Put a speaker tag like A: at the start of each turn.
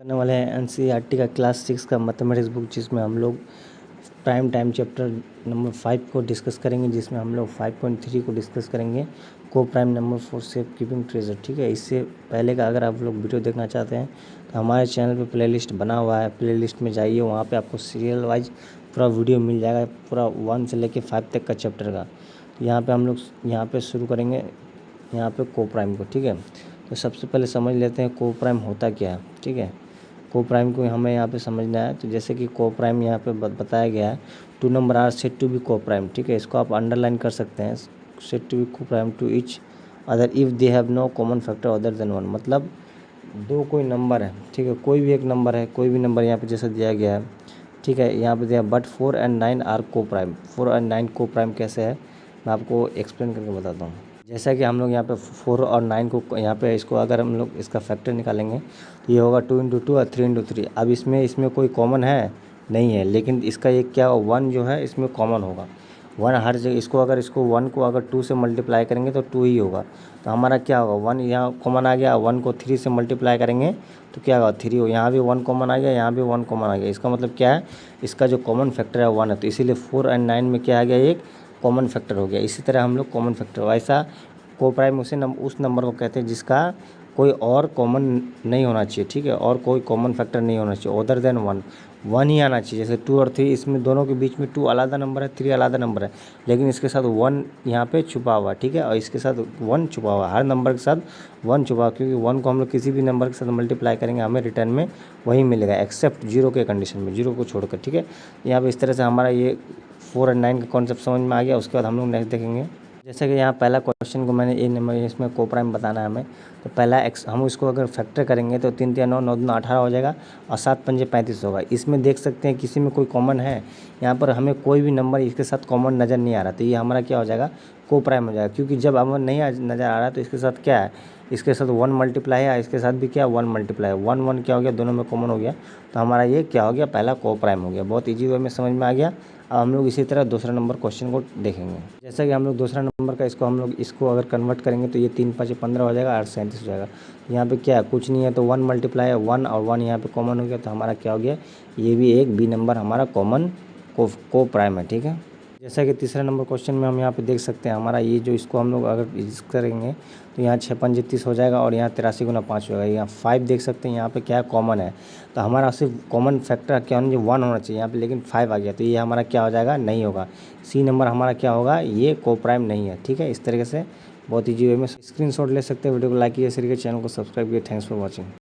A: करने वाले हैं एनसीईआरटी का क्लास 6 का मैथमेटिक्स बुक, जिसमें हम लोग प्राइम टाइम चैप्टर नंबर 5 को डिस्कस करेंगे, जिसमें हम लोग 5.3 को डिस्कस करेंगे, को prime number for safe keeping treasure. ठीक है, इससे पहले का अगर आप लोग वीडियो देखना चाहते हैं तो हमारे चैनल पे प्लेलिस्ट बना हुआ है, प्लेलिस्ट में जाइए, वहाँ पे आपको सीरियल वाइज पूरा वीडियो मिल जाएगा, पूरा 1 से लेके 5 तक का चैप्टर का। तो यहाँ पे हम लोग यहाँ पे शुरू करेंगे यहाँ पे को प्राइम को। ठीक है, तो सबसे पहले समझ लेते हैं को प्राइम होता क्या है। ठीक है, को प्राइम को हमें यहाँ पे समझना है। तो जैसे कि को प्राइम यहाँ पे बताया गया है, 2 number are said to be coprime. ठीक है, इसको आप अंडरलाइन कर सकते हैं, said to be coprime to each other if they have no common factor other than 1। मतलब दो कोई नंबर है, ठीक है, कोई भी एक नंबर है, कोई भी नंबर यहाँ पे जैसे दिया गया है। ठीक है, यहाँ पे दिया बट 4 और 9 आर को प्राइम। 4 और 9 को प्राइम कैसे है मैं आपको एक्सप्लेन करके बताता हूँ। जैसा कि हम लोग यहाँ पे 4 और 9 को यहाँ पे इसको अगर हम लोग इसका फैक्टर निकालेंगे तो ये होगा 2 × 2 और 3 × 3। अब इसमें कोई कॉमन है नहीं है, लेकिन इसका ये क्या 1 जो है इसमें कॉमन होगा। 1 हर जगह, इसको 1 को अगर 2 से मल्टीप्लाई करेंगे तो 2 ही होगा। तो हमारा क्या होगा, 1 यहाँ कॉमन आ गया, 1 को 3 से मल्टीप्लाई करेंगे तो क्या होगा 3 हो। यहाँ भी 1 कॉमन आ गया, यहाँ भी 1 कॉमन आ गया। इसका मतलब क्या है, इसका जो कॉमन फैक्टर है 1 है, तो इसीलिए 4 और 9 में क्या आ गया, एक कॉमन फैक्टर हो गया। इसी तरह हम लोग कॉमन फैक्टर, वैसा को प्राइम उस नंबर को कहते हैं जिसका कोई और कॉमन नहीं होना चाहिए। ठीक है, और कोई कॉमन फैक्टर नहीं होना चाहिए अदर देन 1 ही आना चाहिए। जैसे 2 और 3, इसमें दोनों के बीच में 2 अलग नंबर है, 3 अलग नंबर है, लेकिन इसके साथ 1 यहाँ पे छुपा हुआ है। ठीक है, और इसके साथ 1 छुपा हुआ है, हर नंबर के साथ 1 छुपा हुआ, क्योंकि 1 को हम लोग किसी भी नंबर के साथ मल्टीप्लाई करेंगे हमें रिटर्न में वही मिलेगा, एक्सेप्ट 0 के कंडीशन में, 0 को छोड़कर। ठीक है, यहाँ पे इस तरह से हमारा ये 4 और 9 का कॉन्सेप्ट समझ में आ गया। उसके बाद हम लोग नेक्स्ट देखेंगे। जैसे कि यहाँ पहला क्वेश्चन को मैंने ए नंबर इसमें को प्राइम बताना है हमें, तो पहला एक्स हम इसको अगर फैक्टर करेंगे तो 3 × 3 = 9, 9 × 2 = 18 हो जाएगा, और 7 × 5 = 35 होगा। इसमें देख सकते हैं किसी में कोई कॉमन है, यहाँ पर हमें कोई भी नंबर इसके साथ कॉमन नज़र नहीं आ रहा, तो ये हमारा क्या हो जाएगा, को प्राइम हो जाएगा। क्योंकि जब हमें नहीं नज़र आ रहा तो इसके साथ क्या है, इसके साथ 1 मल्टीप्लाई है, इसके साथ भी क्या 1 मल्टीप्लाई है, 1 1 क्या हो गया, दोनों में कॉमन हो गया, तो हमारा ये क्या हो गया, पहला को प्राइम हो गया। बहुत ईजी वे में समझ में आ गया। अब हम लोग इसी तरह दूसरा नंबर क्वेश्चन को देखेंगे। जैसा कि हम लोग दूसरा नंबर का इसको अगर कन्वर्ट करेंगे तो ये 3 × 5 = 15 हो जाएगा, 8 × 37 हो जाएगा। यहाँ पे क्या है, कुछ नहीं है, तो 1 मल्टीप्लाई है, 1 और 1 यहाँ पे कॉमन हो गया, तो हमारा क्या हो गया, ये भी एक बी नंबर हमारा कॉमन को प्राइम है। ठीक है, जैसा कि तीसरा नंबर क्वेश्चन में हम यहाँ पे देख सकते हैं, हमारा ये जो इसको हम लोग अगर इस करेंगे तो यहाँ 6 × 5 = 30 हो जाएगा, और यहाँ 83 × 5 होगा। यहाँ 5 देख सकते हैं, यहाँ पे क्या है, कॉमन है, तो हमारा सिर्फ कॉमन फैक्टर क्या होना चाहिए, 1 होना चाहिए यहाँ पे, लेकिन 5 आ गया, तो ये हमारा क्या हो जाएगा, नहीं होगा। सी नंबर हमारा क्या होगा, ये को प्राइम नहीं है। ठीक है, इस तरीके से बहुत ईजी वे में स्क्रीनशॉट ले सकते हैं। वीडियो को लाइक कीजिए, शेयर कीजिए, चैनल को सब्सक्राइब कीजिए। Thanks for watching.